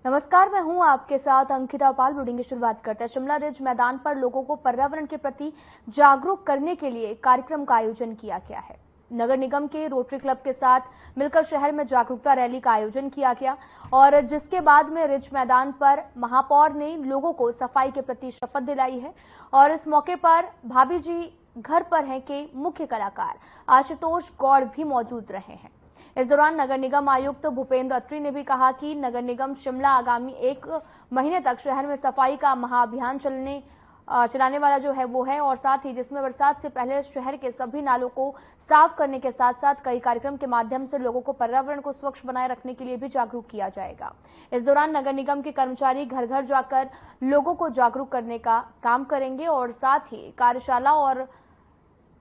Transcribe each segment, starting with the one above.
नमस्कार, मैं हूं आपके साथ अंकिता पाल। बुलेटिन की शुरुआत करते हैं। शिमला रिज मैदान पर लोगों को पर्यावरण के प्रति जागरूक करने के लिए कार्यक्रम का आयोजन किया गया है। नगर निगम के रोटरी क्लब के साथ मिलकर शहर में जागरूकता रैली का आयोजन किया गया और जिसके बाद में रिज मैदान पर महापौर ने लोगों को सफाई के प्रति शपथ दिलाई है। और इस मौके पर भाभी जी घर पर हैं के मुख्य कलाकार आशुतोष गौड़ भी मौजूद रहे हैं। इस दौरान नगर निगम आयुक्त भूपेंद्र अत्री ने भी कहा कि नगर निगम शिमला आगामी 1 महीने तक शहर में सफाई का महाअभियान चलाने वाला जो है वो है, और साथ ही जिसमें बरसात से पहले शहर के सभी नालों को साफ करने के साथ साथ कई कार्यक्रम के माध्यम से लोगों को पर्यावरण को स्वच्छ बनाए रखने के लिए भी जागरूक किया जाएगा। इस दौरान नगर निगम के कर्मचारी घर घर जाकर लोगों को जागरूक करने का काम करेंगे और साथ ही कार्यशाला और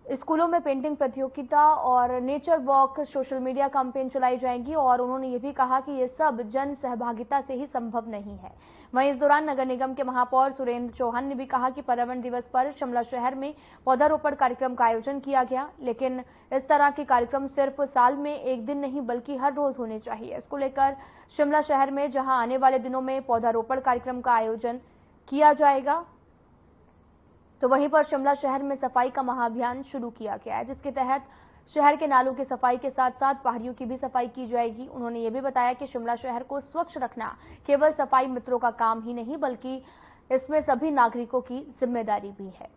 स्कूलों में पेंटिंग प्रतियोगिता और nature walk, social media campaign चलाई जाएंगी। और उन्होंने ये भी कहा कि ये सब जन सहभागिता से ही संभव नहीं है। वहीं इस दौरान नगर निगम के महापौर सुरेंद्र चौहान ने भी कहा कि पर्यावरण दिवस पर शिमला शहर में पौधारोपण कार्यक्रम का आयोजन किया गया, लेकिन इस तरह के कार्यक्रम सिर्फ साल में एक दिन नहीं बल्कि हर रोज होने चाहिए। इसको लेकर शिमला शहर में जहां आने वाले दिनों में पौधारोपण कार्यक्रम का आयोजन किया जाएगा, तो वहीं पर शिमला शहर में सफाई का महाअभियान शुरू किया गया है, जिसके तहत शहर के नालों की सफाई के साथ साथ पहाड़ियों की भी सफाई की जाएगी। उन्होंने ये भी बताया कि शिमला शहर को स्वच्छ रखना केवल सफाई मित्रों का काम ही नहीं बल्कि इसमें सभी नागरिकों की जिम्मेदारी भी है,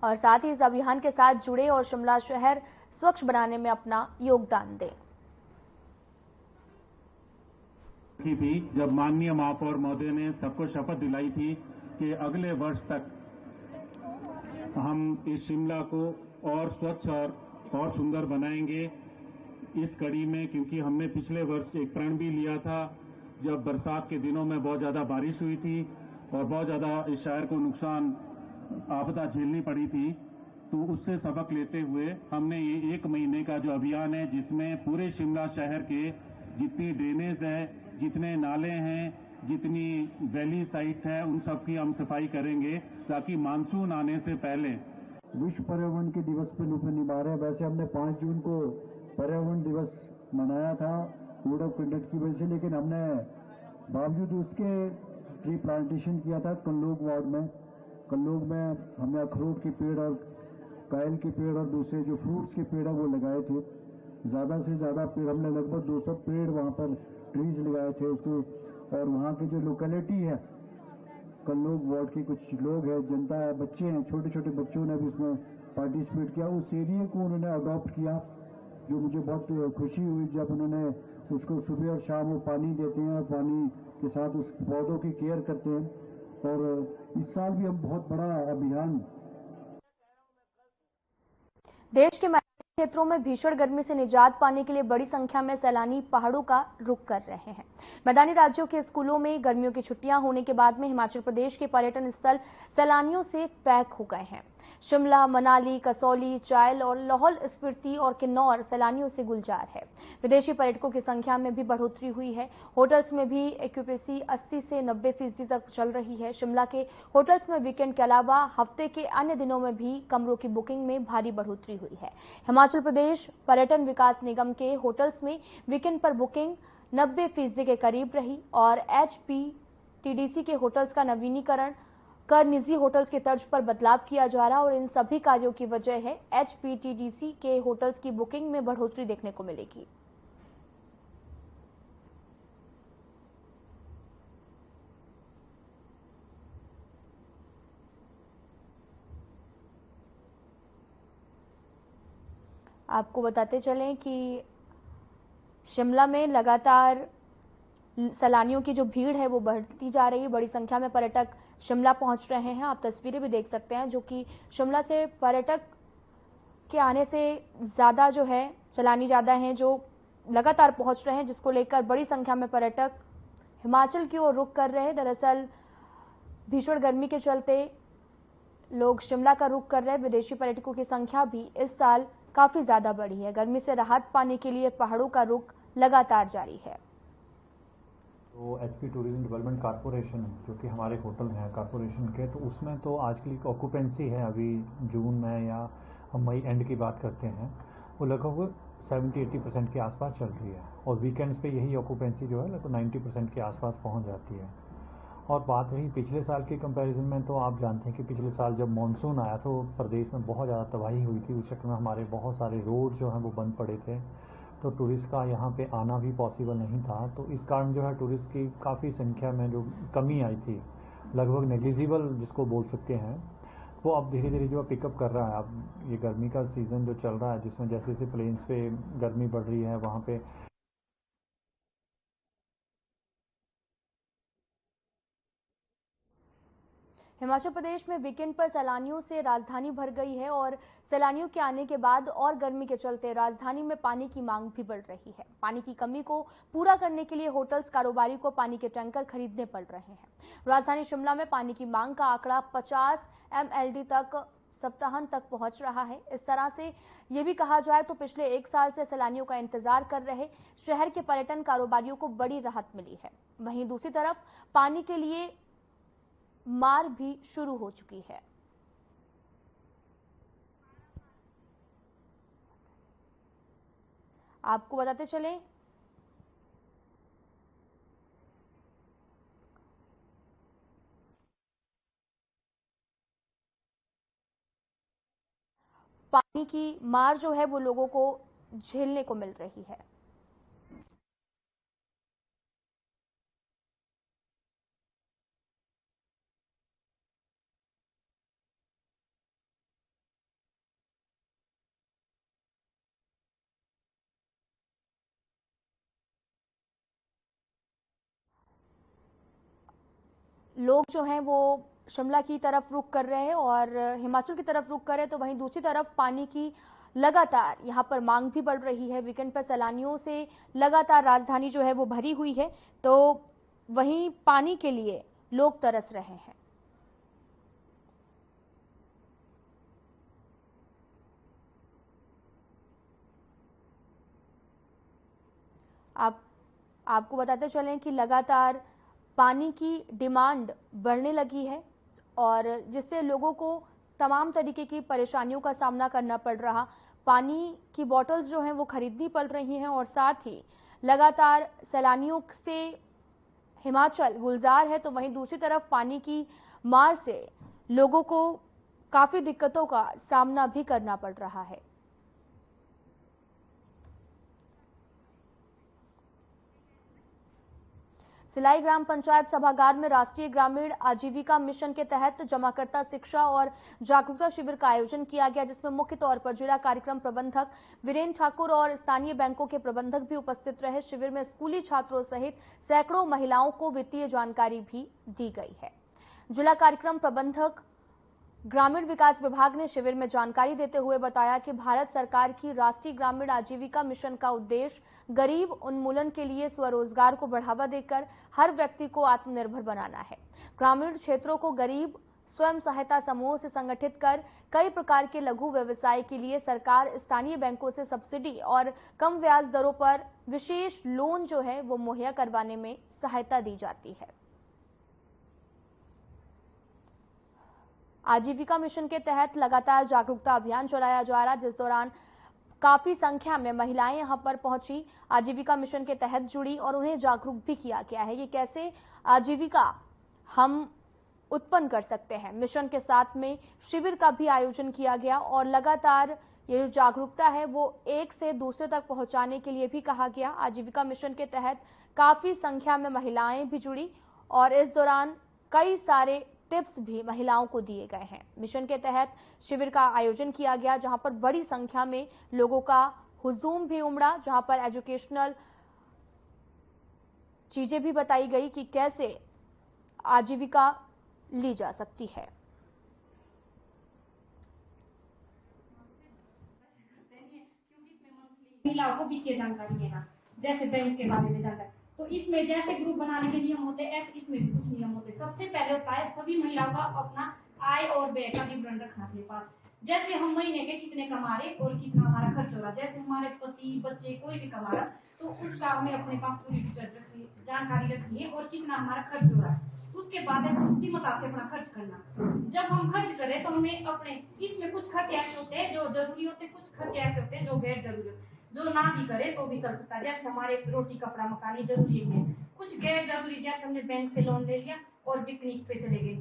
और साथ ही इस अभियान के साथ जुड़े और शिमला शहर स्वच्छ बनाने में अपना योगदान दें। थी जब माननीय महापौर महोदय ने सबको शपथ दिलाई थी कि अगले वर्ष तक हम इस शिमला को और स्वच्छ और सुंदर बनाएंगे। इस कड़ी में क्योंकि हमने पिछले वर्ष एक प्रण भी लिया था जब बरसात के दिनों में बहुत ज़्यादा बारिश हुई थी और बहुत ज़्यादा इस शहर को नुकसान आपदा झेलनी पड़ी थी, तो उससे सबक लेते हुए हमने ये 1 महीने का जो अभियान है जिसमें पूरे शिमला शहर के जितनी ड्रेनेज है, जितने नाले हैं, जितनी वैली साइट है, उन सब की हम सफाई करेंगे ताकि मानसून आने से पहले। विश्व पर्यावरण के दिवस पे रूप में निभा रहे हैं। वैसे हमने 5 जून को पर्यावरण दिवस मनाया था कोड ऑफ कंडक्ट की वजह से, लेकिन हमने बावजूद उसके ट्री प्लांटेशन किया था कल्लोग वार्ड में। कल्लोग में हमने अखरोट के पेड़ और कायल के पेड़ और दूसरे जो फ्रूट्स के पेड़ है वो लगाए थे। ज्यादा से ज्यादा पेड़ हमने लगभग 200 पेड़ वहां पर ट्रीज लगाए थे उसको। और वहाँ की जो लोकेलिटी है कल्लोग वार्ड के कुछ लोग हैं, जनता है, बच्चे हैं, छोटे छोटे बच्चों ने भी उसमें पार्टिसिपेट किया। उस एरिया को उन्होंने अडॉप्ट किया, जो मुझे बहुत खुशी हुई जब उन्होंने उसको सुबह और शाम वो पानी देते हैं और पानी के साथ उस पौधों की केयर करते हैं। और इस साल भी हम बहुत बड़ा अभियान। देश के क्षेत्रों में भीषण गर्मी से निजात पाने के लिए बड़ी संख्या में सैलानी पहाड़ों का रुख कर रहे हैं। मैदानी राज्यों के स्कूलों में गर्मियों की छुट्टियां होने के बाद में हिमाचल प्रदेश के पर्यटन स्थल सैलानियों से पैक हो गए हैं। शिमला, मनाली, कसौली, चायल और लाहौल स्पीति और किन्नौर सैलानियों से गुलजार है। विदेशी पर्यटकों की संख्या में भी बढ़ोतरी हुई है। होटल्स में भी ऑक्यूपेंसी 80 से 90% तक चल रही है। शिमला के होटल्स में वीकेंड के अलावा हफ्ते के अन्य दिनों में भी कमरों की बुकिंग में भारी बढ़ोतरी हुई है। हिमाचल प्रदेश पर्यटन विकास निगम के होटल्स में वीकेंड पर बुकिंग 90% के करीब रही और HPTDC के होटल्स का नवीनीकरण कर निजी होटल्स के तर्ज पर बदलाव किया जा रहा और इन सभी कार्यों की वजह है HPTDC के होटल्स की बुकिंग में बढ़ोतरी देखने को मिलेगी। आपको बताते चलें कि शिमला में लगातार सैलानियों की जो भीड़ है वो बढ़ती जा रही है। बड़ी संख्या में पर्यटक शिमला पहुंच रहे हैं। आप तस्वीरें भी देख सकते हैं जो कि शिमला से पर्यटक के आने से ज्यादा जो है सैलानी ज्यादा हैं जो लगातार पहुंच रहे हैं, जिसको लेकर बड़ी संख्या में पर्यटक हिमाचल की ओर रुख कर रहे हैं। दरअसल भीषण गर्मी के चलते लोग शिमला का रुख कर रहे हैं। विदेशी पर्यटकों की संख्या भी इस साल काफी ज्यादा बढ़ी है। गर्मी से राहत पाने के लिए पहाड़ों का रुख लगातार जारी है। तो HP टूरिज्म डेवलपमेंट कॉरपोरेशन जो कि हमारे होटल हैं कॉरपोरेशन के, तो उसमें तो आजकल की ऑक्यूपेंसी है अभी जून में या हम मई एंड की बात करते हैं वो लगभग 70-80% के आसपास चल रही है और वीकेंड्स पे यही ऑक्यूपेंसी जो है लगभग 90% के आसपास पहुंच जाती है। और बात रही पिछले साल के कंपैरिजन में, तो आप जानते हैं कि पिछले साल जब मानसून आया तो प्रदेश में बहुत ज़्यादा तबाही हुई थी। उस चक्कर में हमारे बहुत सारे रोड जो हैं वो बंद पड़े थे, तो टूरिस्ट का यहाँ पे आना भी पॉसिबल नहीं था। तो इस कारण जो है टूरिस्ट की काफ़ी संख्या में जो कमी आई थी, लगभग नेग्लिजिबल जिसको बोल सकते हैं, वो अब धीरे धीरे जो पिकअप कर रहा है। अब ये गर्मी का सीज़न जो चल रहा है, जिसमें जैसे जैसे प्लेन्स पे गर्मी बढ़ रही है, वहाँ पे हिमाचल प्रदेश में वीकेंड पर सैलानियों से राजधानी भर गई है और सैलानियों के आने के बाद और गर्मी के चलते राजधानी में पानी की मांग भी बढ़ रही है। पानी की कमी को पूरा करने के लिए होटल्स कारोबारी को पानी के टैंकर खरीदने पड़ रहे हैं। राजधानी शिमला में पानी की मांग का आंकड़ा 50 MLD तक सप्ताहांत तक पहुंच रहा है। इस तरह से ये भी कहा जाए तो पिछले 1 साल से सैलानियों का इंतजार कर रहे शहर के पर्यटन कारोबारियों को बड़ी राहत मिली है। वहीं दूसरी तरफ पानी के लिए मार भी शुरू हो चुकी है। आपको बताते चलें पानी की मार जो है वो लोगों को झेलने को मिल रही है। लोग जो हैं वो शिमला की तरफ रुख कर रहे हैं और हिमाचल की तरफ रुख कर रहे हैं, तो वहीं दूसरी तरफ पानी की लगातार यहां पर मांग भी बढ़ रही है। वीकेंड पर सैलानियों से लगातार राजधानी जो है वो भरी हुई है, तो वहीं पानी के लिए लोग तरस रहे हैं। आपको बताते चलें कि लगातार पानी की डिमांड बढ़ने लगी है और जिससे लोगों को तमाम तरीके की परेशानियों का सामना करना पड़ रहा। पानी की बोतल्स जो हैं वो खरीदनी पड़ रही हैं और साथ ही लगातार सैलानियों से हिमाचल गुलजार है, तो वहीं दूसरी तरफ पानी की मार से लोगों को काफी दिक्कतों का सामना भी करना पड़ रहा है। सिलाई ग्राम पंचायत सभागार में राष्ट्रीय ग्रामीण आजीविका मिशन के तहत जमाकर्ता शिक्षा और जागरूकता शिविर का आयोजन किया गया, जिसमें मुख्य तौर पर जिला कार्यक्रम प्रबंधक वीरेंद्र ठाकुर और स्थानीय बैंकों के प्रबंधक भी उपस्थित रहे। शिविर में स्कूली छात्रों सहित सैकड़ों महिलाओं को वित्तीय जानकारी भी दी गई है। जिला कार्यक्रम प्रबंधक ग्रामीण विकास विभाग ने शिविर में जानकारी देते हुए बताया कि भारत सरकार की राष्ट्रीय ग्रामीण आजीविका मिशन का उद्देश्य गरीब उन्मूलन के लिए स्वरोजगार को बढ़ावा देकर हर व्यक्ति को आत्मनिर्भर बनाना है। ग्रामीण क्षेत्रों को गरीब स्वयं सहायता समूह से संगठित कर कई प्रकार के लघु व्यवसाय के लिए सरकार स्थानीय बैंकों से सब्सिडी और कम ब्याज दरों पर विशेष लोन जो है वो मुहैया करवाने में सहायता दी जाती है। आजीविका मिशन के तहत लगातार जागरूकता अभियान चलाया जा रहा, जिस दौरान काफी संख्या में महिलाएं यहां पर पहुंची, आजीविका मिशन के तहत जुड़ी और उन्हें जागरूक भी किया गया है कि कैसे आजीविका हम उत्पन्न कर सकते हैं। मिशन के साथ में शिविर का भी आयोजन किया गया और लगातार ये जो जागरूकता है वो एक से दूसरे तक पहुंचाने के लिए भी कहा गया। आजीविका मिशन के तहत काफी संख्या में महिलाएं भी जुड़ी और इस दौरान कई सारे टिप्स भी महिलाओं को दिए गए हैं। मिशन के तहत शिविर का आयोजन किया गया, जहां पर बड़ी संख्या में लोगों का हुजूम भी उमड़ा, जहां पर एजुकेशनल चीजें भी बताई गई कि कैसे आजीविका ली जा सकती है। महिलाओं को वित्तीय जानकारी देना, जैसे बैंक के बारे में जानकारी, तो इसमें जैसे ग्रुप बनाने के नियम होते हैं ऐसे इसमें भी कुछ नियम होते हैं। सबसे पहले होता है सभी महिलाओं का अपना आय और व्यय का विवरण रखना अपने पास। जैसे हम महीने के कितने कमा रहे और कितना हमारा खर्च हो रहा, जैसे हमारे पति बच्चे कोई भी कमा रहा तो उसका हमें अपने पास पूरी जानकारी रखनी है और कितना हमारा खर्च हो रहा है। उसके बाद है बुद्धिमत्ता से अपना खर्च करना। जब हम खर्च करें तो हमें अपने इसमें कुछ खर्च ऐसे होते हैं जो जरूरी होते हैं, कुछ खर्च ऐसे होते हैं जो गैर जरूरी होते हैं। जो ना भी करे तो भी चल सकता है। जैसे हमारे रोटी कपड़ा मकान ये जरूरी है, कुछ गैर जरूरी जैसे हमने बैंक से लोन ले लिया और पिकनिक पे चले गए,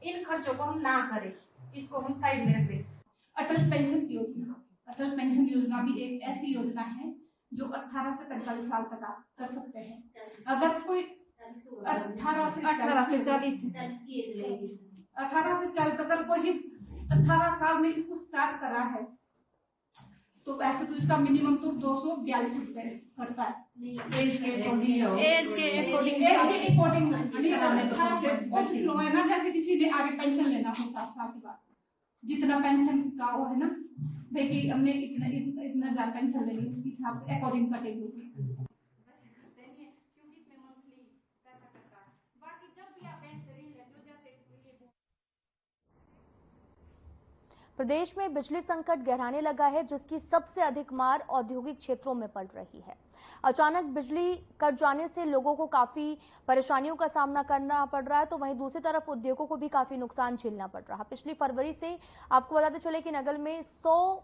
इन खर्चों को हम ना करें, इसको हम साइड में रख दें। अटल पेंशन योजना भी एक ऐसी योजना है जो 18 से 45 साल तक आप कर सकते हैं। अगर कोई 18 से 40 अगर कोई 18 साल में इसको स्टार्ट कर रहा है तो वैसे तो इसका मिनिमम तो 242 रुपए पड़ता है। एज के अकॉर्डिंग है ना, जैसे किसी ने आगे पेंशन लेना हो 7 साल के बाद, जितना पेंशन का वो है ना, देखिए हमने इतना ज्यादा पेंशन लेनी उसके हिसाब से अकॉर्डिंग कटेगी। प्रदेश में बिजली संकट गहराने लगा है, जिसकी सबसे अधिक मार औद्योगिक क्षेत्रों में पड़ रही है। अचानक बिजली कट जाने से लोगों को काफी परेशानियों का सामना करना पड़ रहा है, तो वहीं दूसरी तरफ उद्योगों को भी काफी नुकसान झेलना पड़ रहा है। पिछली फरवरी से आपको बताते चले कि नगर में 100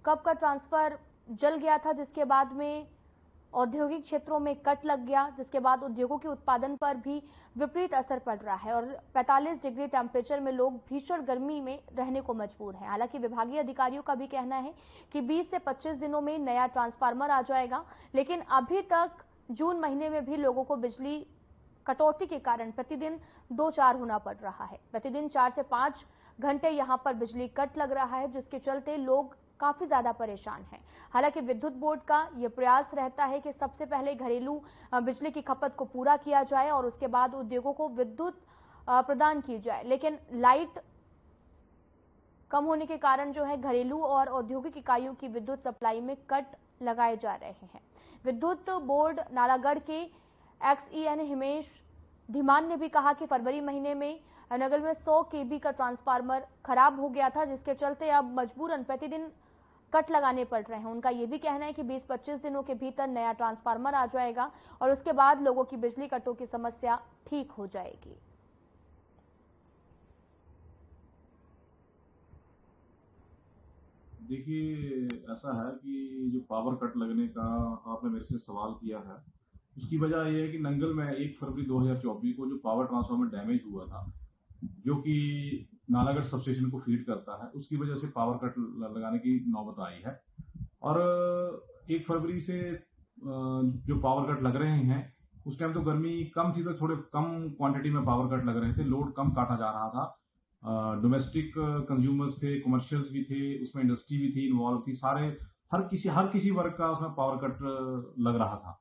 कप का ट्रांसफर जल गया था, जिसके बाद में औद्योगिक क्षेत्रों में कट लग गया, जिसके बाद उद्योगों के उत्पादन पर भी विपरीत असर पड़ रहा है और 45 डिग्री टेम्परेचर में लोग भीषण गर्मी में रहने को मजबूर हैं। हालांकि विभागीय अधिकारियों का भी कहना है कि 20 से 25 दिनों में नया ट्रांसफार्मर आ जाएगा, लेकिन अभी तक जून महीने में भी लोगों को बिजली कटौती के कारण प्रतिदिन 2-4 होना पड़ रहा है। प्रतिदिन 4 से 5 घंटे यहां पर बिजली कट लग रहा है, जिसके चलते लोग काफी ज्यादा परेशान हैं। हालांकि विद्युत बोर्ड का यह प्रयास रहता है कि सबसे पहले घरेलू बिजली की खपत को पूरा किया जाए और उसके बाद उद्योगों को विद्युत प्रदान की जाए, लेकिन लाइट कम होने के कारण जो है घरेलू और औद्योगिक इकाइयों की विद्युत सप्लाई में कट लगाए जा रहे हैं। विद्युत बोर्ड नालागढ़ के XEN हिमेश धीमान ने भी कहा कि फरवरी महीने में नगर में 100 केबी का ट्रांसफार्मर खराब हो गया था, जिसके चलते अब मजबूरन प्रतिदिन कट लगाने पड़ रहे हैं। उनका यह भी कहना है कि 20-25 दिनों के भीतर नया ट्रांसफार्मर आ जाएगा और उसके बाद लोगों की बिजली कटों की समस्या ठीक हो जाएगी। देखिए, ऐसा है कि जो पावर कट लगने का आपने मेरे से सवाल किया है, उसकी वजह यह है कि नंगल में 1 फरवरी 2024 को जो पावर ट्रांसफार्मर डैमेज हुआ था, जो कि नालागढ़ सब स्टेशन को फीड करता है, उसकी वजह से पावर कट लगाने की नौबत आई है। और 1 फरवरी से जो पावर कट लग रहे हैं, उस टाइम तो गर्मी कम थी, तो थोड़े कम क्वांटिटी में पावर कट लग रहे थे, लोड कम काटा जा रहा था। डोमेस्टिक कंज्यूमर्स थे, कमर्शियल्स भी थे, उसमें इंडस्ट्री भी थी, इन्वॉल्व थी, सारे हर किसी वर्ग का उसमें पावर कट लग रहा था।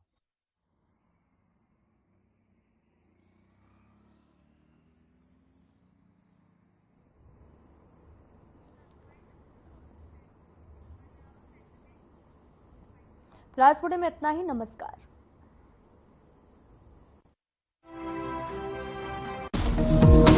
राजपुरे में इतना ही। नमस्कार।